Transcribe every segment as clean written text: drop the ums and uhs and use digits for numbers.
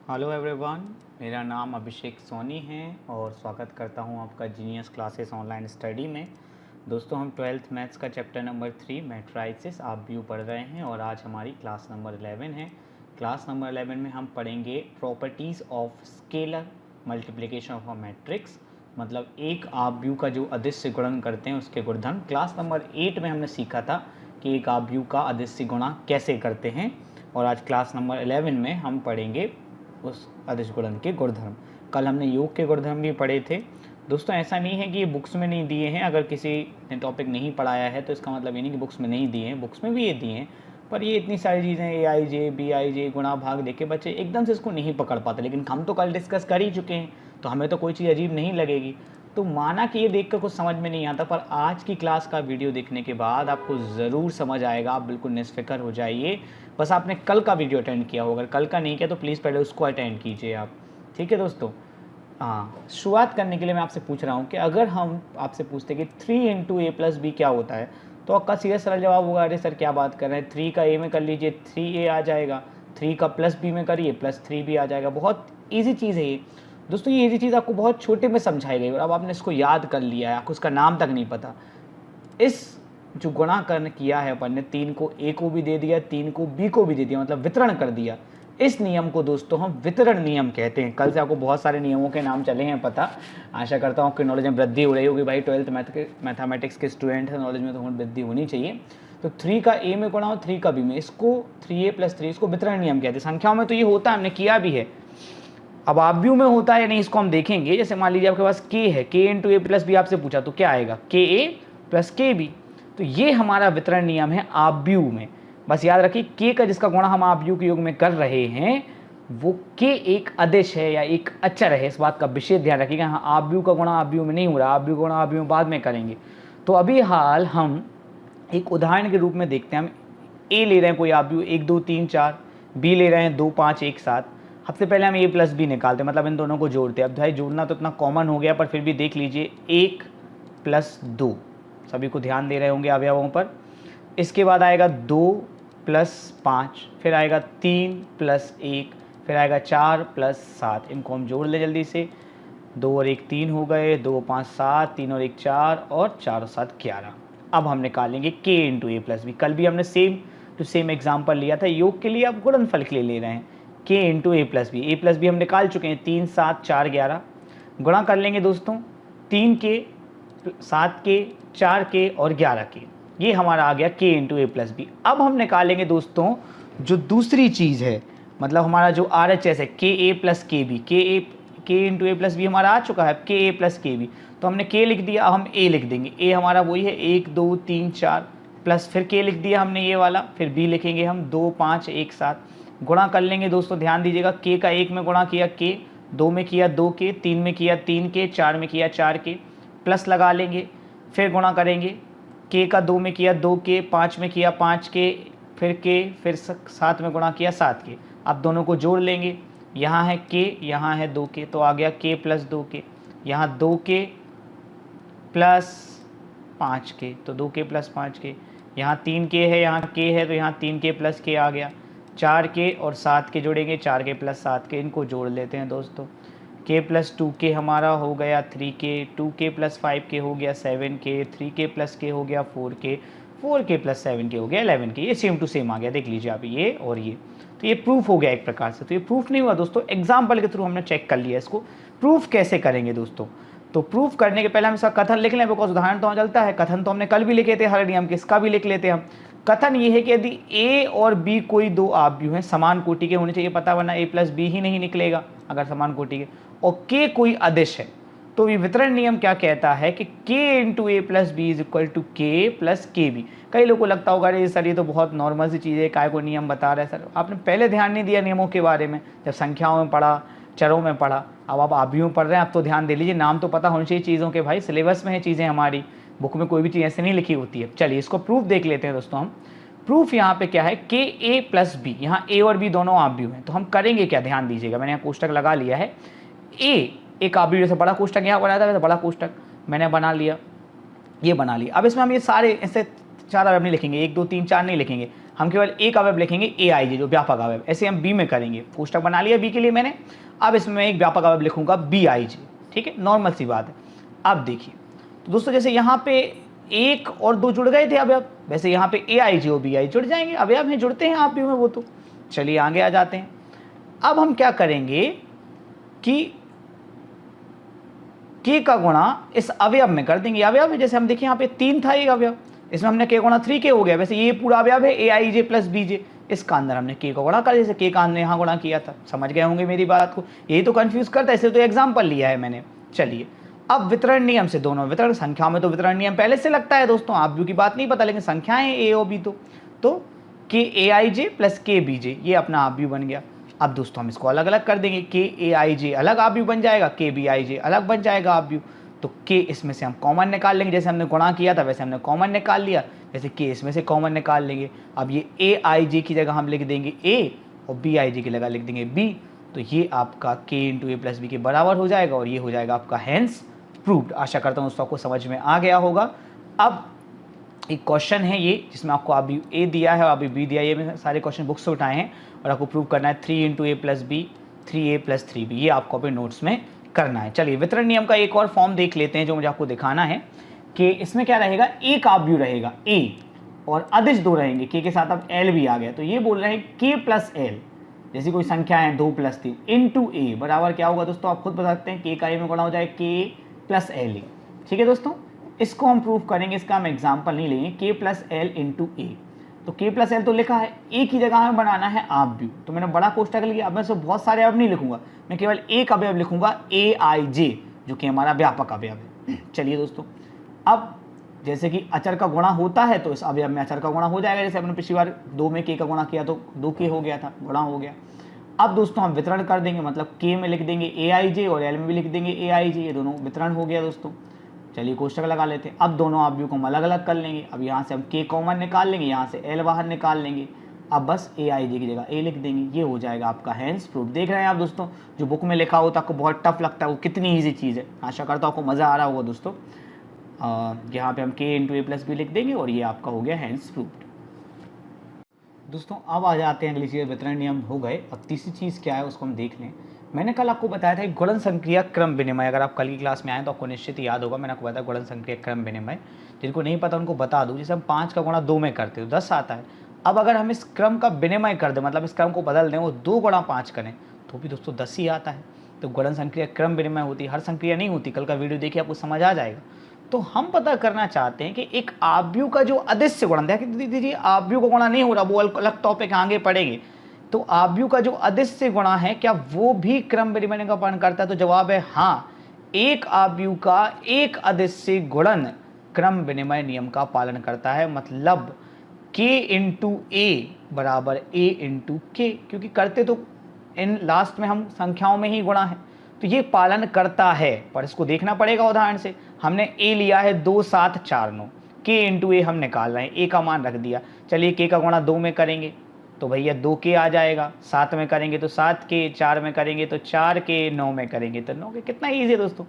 Hello everyone, मेरा नाम अभिषेक सोनी है और स्वागत करता हूं आपका जीनियस क्लासेस ऑनलाइन स्टडी में। दोस्तों, हम 12th मैथ्स का चैप्टर नंबर 3 मैट्राइसेस आप व्यू पढ़ रहे हैं और आज हमारी क्लास नंबर 11 है। क्लास नंबर 11 में हम पढ़ेंगे properties of scalar multiplication of a matrix, मतलब एक आप व्यू का जो अदिश्य गुणन करते हैं उसके गुणधर्म। क्लास नंबर 8 में हमने सीखा था कि एक आप व्यू का अदिश्य गुणा कैसे करते हैं और आज क्लास नंबर 11 में हम पढ़ेंगे उस अदिश गुणन के गुणधर्म। कल हमने योग के गुणधर्म भी पढ़े थे। दोस्तों, ऐसा नहीं है कि ये बुक्स में नहीं दिए हैं। अगर किसी ने टॉपिक नहीं पढ़ाया है तो इसका मतलब ये नहीं कि बुक्स में नहीं दिए हैं, बुक्स में भी ये दिए हैं। पर ये इतनी सारी चीज़ें AIJ BIJ गुणा भाग देके बच्चे एकदम से इसको नहीं पकड़ पाते, लेकिन हम तो कल डिस्कस कर ही चुके हैं तो हमें तो कोई चीज़ अजीब नहीं लगेगी। तो माना कि ये देखकर कुछ समझ में नहीं आता, पर आज की क्लास का वीडियो देखने के बाद आपको ज़रूर समझ आएगा। आप बिल्कुल निश्फिक्र हो जाइए। बस आपने कल का वीडियो अटेंड किया हो, अगर कल का नहीं किया तो प्लीज़ पहले उसको अटेंड कीजिए आप। ठीक है दोस्तों? हाँ, शुरुआत करने के लिए मैं आपसे पूछ रहा हूँ कि अगर हम आपसे पूछते कि 3 इंटू ए प्लस बी क्या होता है, तो आपका सीधा सरल जवाब होगा, अरे सर क्या बात कर रहे हैं, 3 का ए में कर लीजिए 3a आ जाएगा, 3 का प्लस बी में करिए प्लस 3b आ जाएगा। बहुत ईजी चीज़ है ये दोस्तों। ये ईजी चीज़ आपको बहुत छोटे में समझाई गई और अब आपने इसको याद कर लिया है, आपको उसका नाम तक नहीं पता। इस जो गुणाकरण किया है अपन ने, 3 को ए को भी दे दिया, 3 को बी को भी दे दिया, मतलब वितरण कर दिया। इस नियम को दोस्तों हम वितरण नियम कहते हैं। कल से आपको बहुत सारे नियमों के नाम चले हैं पता। आशा करता हूँ कि नॉलेज में वृद्धि हो रही होगी। भाई 12th मैथमेटिक्स के स्टूडेंट हैं, नॉलेज में तो वृद्धि होनी चाहिए। तो 3 का ए में गुणा और 3 का बी में, इसको 3a + 3 इसको वितरण नियम कहते हैं। संख्याओं में तो ये होता है, हमने किया भी है। अब आव्यूह में होता है या नहीं इसको हम देखेंगे। जैसे मान लीजिए आपके पास k है, k into A plus B आपसे पूछा तो क्या आएगा, KA + KB। तो ये हमारा वितरण नियम है आव्यूह में। बस याद रखिए k का जिसका गुणा हम आव्यूह के योग में कर रहे हैं वो k एक अदिश है या एक अचर है, इस बात का विशेष ध्यान रखिएगा। हाँ, आव्यूह का गुणा आव्यूह में नहीं हो रहा, आव्यूह का गुणा आव्यूह में बाद में करेंगे। तो अभी हाल हम एक उदाहरण के रूप में देखते हैं। हम a ले रहे हैं कोई आव्यूह 1 2 3 4, b ले रहे हैं 2 5 1 7। सबसे पहले हम a + b निकालते हैं, मतलब इन दोनों को जोड़ते हैं। अब भाई जोड़ना तो इतना कॉमन हो गया, पर फिर भी देख लीजिए 1 + 2, सभी को ध्यान दे रहे होंगे अवयवों पर। इसके बाद आएगा 2 + 5, फिर आएगा 3 + 1, फिर आएगा 4 + 7। इनको हम जोड़ ले जल्दी से। 2 और 1 3 हो गए, 2 5 7, 3 और 1 4 और 4 और 7 11। अब हम निकालेंगे k into A plus B. कल भी हमने सेम एग्जाम्पल लिया था योग के लिए, अब गुणनफल के लिए ले रहे हैं k into A plus B हम निकाल चुके हैं। 3 7 4 11 गुणा कर लेंगे दोस्तों, 3 के 7 के 4 के और 11 के। ये हमारा आ गया k into A plus B. अब हम निकालेंगे दोस्तों जो दूसरी चीज़ है, मतलब हमारा जो RHS है KA + KB। k into A plus B हमारा आ चुका है, KA + KB। तो हमने k लिख दिया, अब हम a लिख देंगे। a हमारा वही है 1 2 3 4 प्लस फिर k लिख दिया हमने ये वाला, फिर b लिखेंगे हम 2 5 1 7। गुणा कर लेंगे दोस्तों, ध्यान दीजिएगा। k का 1 में गुणा किया k, 2 में किया 2 के, 3 में किया 3 के, 4 में किया 4 के, प्लस लगा लेंगे। फिर गुणा करेंगे, k का 2 में किया 2 के, 5 में किया 5 के, फिर k, फिर 7 में गुणा किया 7 के। अब दोनों को जोड़ लेंगे, यहाँ है k, यहाँ है 2 के, तो आ गया k + 2 के। यहाँ 2 के + 5 के, तो 2 के + 5 के। यहाँ 3 के है, यहाँ k है, तो यहाँ 3 के + k आ गया। 4 के और 7 के जोड़ेंगे, 4 के + 7 के, इनको जोड़ लेते हैं दोस्तों। k + 2 के हमारा हो गया 3 के, 2 के + 5 के हो गया 7 के, 3 के + k हो गया 4 के, 4 के + 7 के हो गया 11 के। ये सेम टू सेम आ गया, देख लीजिए आप, ये और ये। तो ये प्रूफ हो गया एक प्रकार से। तो ये प्रूफ नहीं हुआ दोस्तों, एग्जाम्पल के थ्रू हमने चेक कर लिया इसको। प्रूफ कैसे करेंगे दोस्तों? तो प्रूफ करने के पहले हम इसका कथन लिख लें, बिकॉज उदाहरण तो चलता है। कथन तो हमने कल भी लिखे थे हर नियम के, इसका भी लिख लेते हैं हम। कथन ये है कि यदि a और b कोई दो आव्यूह हैं, समान कोटि के होने चाहिए, पता, वरना a + b ही नहीं निकलेगा अगर समान कोटि के, और k कोई अदिश है, तो ये वितरण नियम क्या कहता है कि k into A plus B is equal to k + KB। कई लोगों को लगता होगा अरे सर ये तो बहुत नॉर्मल सी चीज़ है, काय को नियम बता रहे हैं सर। आपने पहले ध्यान नहीं दिया नियमों के बारे में, जब संख्याओं में पढ़ा, चरों में पढ़ा। अब आप आव्यूह पढ़ रहे हैं, अब तो ध्यान दे लीजिए, नाम तो पता होनी चाहिए चीज़ों के। भाई सिलेबस में है चीज़ें, हमारी बुक में कोई भी चीज़ ऐसे नहीं लिखी होती है। चलिए इसको प्रूफ देख लेते हैं दोस्तों हम। प्रूफ यहाँ पे क्या है, KA + B, यहाँ A और B दोनों आव्यूह हैं। तो हम करेंगे क्या, ध्यान दीजिएगा। मैंने यहाँ कोष्टक लगा लिया है। A एक आव्यूह, जैसे बड़ा कोष्टक यहाँ बनाया था वैसे बड़ा कोष्टक मैंने बना लिया, ये बना लिया। अब इसमें हम ये सारे ऐसे 4 अवयव नहीं लिखेंगे, 1 2 3 4 नहीं लिखेंगे, हम केवल एक अवयव लिखेंगे ए आई जे, जो व्यापक अवयव। ऐसे हम बी में करेंगे, कोष्टक बना लिया बी के लिए मैंने। अब इसमें मैं एक व्यापक अवयव लिखूंगा बी आई जे, ठीक है, नॉर्मल सी बात है। अब देखिए तो दोस्तों, जैसे यहाँ पे 1 और 2 जुड़ गए थे अवयव, वैसे यहाँ पे ए आई जे और बी आई जुड़ जाएंगे, अवयव हैं, जुड़ते हैं आप भी में वो तो। चलिए आगे आ जाते हैं। अब हम क्या करेंगे कि के का गुणा इस अवयव में कर देंगे। अवयव है, जैसे हम देखिए यहाँ पे 3 था एक अवयव, इसमें हमने के गुणा 3 के हो गया। वैसे ये पूरा अवयव है ए आई जे प्लस बी जे, इसका अंदर हमने के का गुणा कर, जैसे के का हमने यहाँ गुणा किया था। समझ गए होंगे मेरी बात को, यही तो कंफ्यूज करता है, इसलिए तो एग्जाम्पल लिया है मैंने। चलिए अब वितरण नियम से दोनों वितरण, संख्याओं में तो वितरण नियम पहले से लगता है दोस्तों, आप की बात नहीं पता, लेकिन संख्याएं ए और बी तो के ए आई जे प्लस के बी जे, ये अपना आप भी बन गया। अब दोस्तों हम इसको अलग अलग कर देंगे, के ए आई जे अलग आप बन जाएगा, के बी आई जे अलग बन जाएगा आप। तो के इसमें से हम कॉमन निकाल लेंगे, जैसे हमने गुणा किया था वैसे हमने कॉमन निकाल लिया, जैसे के इसमें से कॉमन निकाल लेंगे। अब ये ए आई जे की जगह हम लिख देंगे ए और बी आई जे की जगह लिख देंगे बी, तो ये आपका के इंटू ए प्लस बी के बराबर हो जाएगा और ये हो जाएगा आपका हैंस प्रूव्ड। आशा करता हूँ दोस्तों आपको समझ में आ गया होगा। अब एक क्वेश्चन है ये, जिसमें आपको अभी ए दिया है और अभी बी दिया है, ये मैंने सारे क्वेश्चन बुक से उठाए हैं और आपको प्रूव करना है 3 into A plus B 3a plus 3b, ये आपको अपने नोट्स में करना है। चलिए वितरण नियम का एक और फॉर्म देख लेते हैं जो मुझे आपको दिखाना है कि इसमें क्या रहेगा, एक आव्यूह रहेगा a और अदिश 2 रहेंगे, k के साथ अब l भी आ गया, तो ये बोल रहे हैं k प्लस l, जैसी कोई संख्या है 2 प्लस 3 इंटू ए बराबर क्या होगा दोस्तों, आप खुद बता सकते हैं, k का a में गुणा हो जाए k प्लस l। ठीक है दोस्तों, इसको हम प्रूव करेंगे, इसका हम एग्जाम्पल नहीं लेंगे, k प्लस एल इंटू ए। तो k प्लस एल तो लिखा है, ए की जगह हमें बनाना है आव्यूह, तो मैंने बड़ा कोष्टक लिया। अब मैं इसमें बहुत सारे अवयव नहीं लिखूंगा, मैं केवल एक अवयव लिखूंगा ए आई जे, जो कि हमारा व्यापक अवयव है। चलिए दोस्तों, अब जैसे कि अचर का गुणा होता है तो इस अवयव में अचर का गुणा हो जाएगा, जैसे हमने पिछली बार 2 में k का गुणा किया तो 2k हो गया था, गुणा हो गया। अब दोस्तों हम वितरण कर देंगे, मतलब k में लिख देंगे ए आई जे और l में भी लिख देंगे ए आई जे, ये दोनों वितरण हो गया दोस्तों। चलिए कोष्टक लगा लेते हैं। अब दोनों आव्यूह को हम अलग अलग कर लेंगे, अब यहाँ से हम k कॉमन निकाल लेंगे, यहाँ से l बाहर निकाल लेंगे, अब बस ए आई जे की जगह a लिख देंगे, ये हो जाएगा आपका हैंस प्रूफ। देख रहे हैं आप दोस्तों, जो बुक में लिखा होता है आपको बहुत टफ लगता है, वो कितनी ईजी चीज़ है। आशा करता हूँ आपको मज़ा आ रहा होगा दोस्तों। यहाँ पे हम k into A plus B लिख देंगे और ये आपका हो गया हैंस प्रूफ। दोस्तों अब आ जाते हैं अगली चीज़, वितरण नियम हो गए। अब तीसरी चीज़ क्या है उसको हम देख लें। मैंने कल आपको बताया था गुणन संक्रिया क्रम विनिमय, अगर आप कल की क्लास में आए तो आपको निश्चित याद होगा, मैंने आपको बताया गुणन संक्रिया क्रम विनिमय। जिनको नहीं पता उनको बता दूं, जैसे हम 5 का गुणा 2 में करते हो 10 आता है। अब अगर हम इस क्रम का विनिमय कर दें, मतलब इस क्रम को बदल दें, वो 2 गुणा 5 करें तो भी दोस्तों 10 ही आता है। तो गुणन संक्रिया क्रम विनिमय होती है, हर संक्रिया नहीं होती। कल का वीडियो देखिए आपको समझ आ जाएगा। तो हम पता करना चाहते हैं कि एक आव्यूह का जो अदिश्य गुणन, देखिए दीजिए आव्यूह का गुणा नहीं हो रहा, वो अलग टॉपिक आगे पढ़ेंगे। तो आव्यूह का जो अदिश्य गुणा है क्या वो भी क्रम विनिमय का पालन करता है? तो जवाब है हाँ, एक आव्यूह का एक अदिश्य गुणन क्रम विनिमय नियम का पालन करता है। मतलब k इंटू ए बराबर a इंटू के, क्योंकि करते तो इन लास्ट में हम संख्याओं में ही गुणा है, तो ये पालन करता है। पर इसको देखना पड़ेगा उदाहरण से। हमने a लिया है 2 7 4 9, k इंटू ए हम निकाल रहे हैं, a का मान रख दिया। चलिए k का गुणा 2 में करेंगे तो भैया 2k आ जाएगा, 7 में करेंगे तो 7k, 4 में करेंगे तो 4k, 9 में करेंगे तो 9k। कितना ईजी है दोस्तों।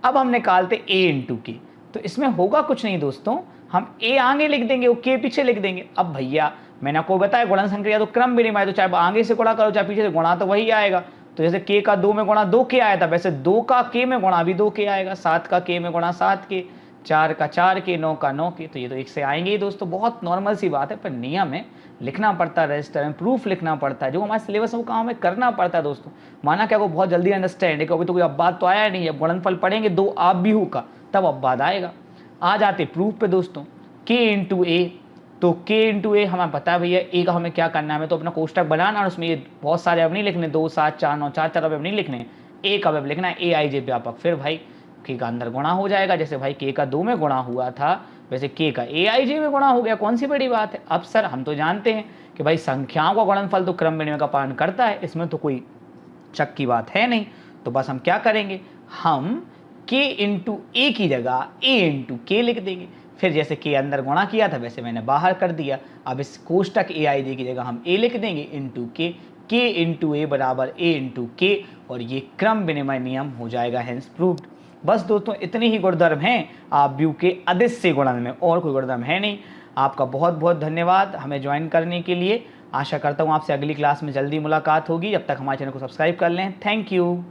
अब हम निकालते a इंटू के, तो इसमें होगा कुछ नहीं दोस्तों, हम a आगे लिख देंगे और k पीछे लिख देंगे। अब भैया मैंने आपको बताया गुणन संक्रिया तो क्रम विनिमय, तो चाहे आगे से गुणा करो चाहे पीछे से गुणा तो वही आएगा। तो जैसे k का 2 में गुणा 2k आया था, वैसे 2 का k में गुणा भी 2k आएगा, 7 का k में गुणा 7k, 4 का 4k, 9 का 9k। तो ये तो एक से आएंगे ही दोस्तों, बहुत नॉर्मल सी बात है। पर नियम है, लिखना पड़ता है, रजिस्टर में प्रूफ लिखना पड़ता है, जो हमारे सिलेबस में वो काम हमें करना पड़ता है दोस्तों। माना क्या वो बहुत जल्दी अंडरस्टैंड है, अभी तो कोई अपवाद तो आया नहीं है। गुणनफल पढ़ेंगे 2 आव्यूह का, तब अपवाद आएगा। आ जाते प्रूफ पे दोस्तों, k इंटू ए, तो k इंटू ए हमें पता है भैया a का हमें क्या करना है, हमें तो अपना कोष्टक बनाना और उसमें ये बहुत सारे अवयव नहीं लिखने, 2 7 4 9 4 अवयव नहीं लिखने, एक अवयव लिखना है ए आई जे व्यापक। फिर भाई k का अंदर गुणा हो जाएगा, जैसे भाई k का 2 में गुणा हुआ था वैसे k का ए आई जे में गुणा हो गया। कौन सी बड़ी बात है। अब सर हम तो जानते हैं कि भाई संख्याओं का गुणनफल तो क्रम विनिमय का पालन करता है, इसमें तो कोई शक की बात है नहीं। तो बस हम क्या करेंगे, हम k इंटू ए की जगह a इंटू के लिख देंगे। फिर जैसे k अंदर गुणा किया था वैसे मैंने बाहर कर दिया। अब इस कोष्टक ए आई जे की जगह हम a लिख देंगे इंटू के, k इंटू ए बराबर a इंटू के, और ये क्रम विनिमय नियम हो जाएगा हेंस प्रूव्ड। बस दोस्तों इतने ही गुणधर्म हैं आव्यूह के अदिश्य गुणन में, और कोई गुणधर्म है नहीं। आपका बहुत बहुत धन्यवाद हमें ज्वाइन करने के लिए। आशा करता हूँ आपसे अगली क्लास में जल्दी मुलाकात होगी। जब तक हमारे चैनल को सब्सक्राइब कर लें। Thank you.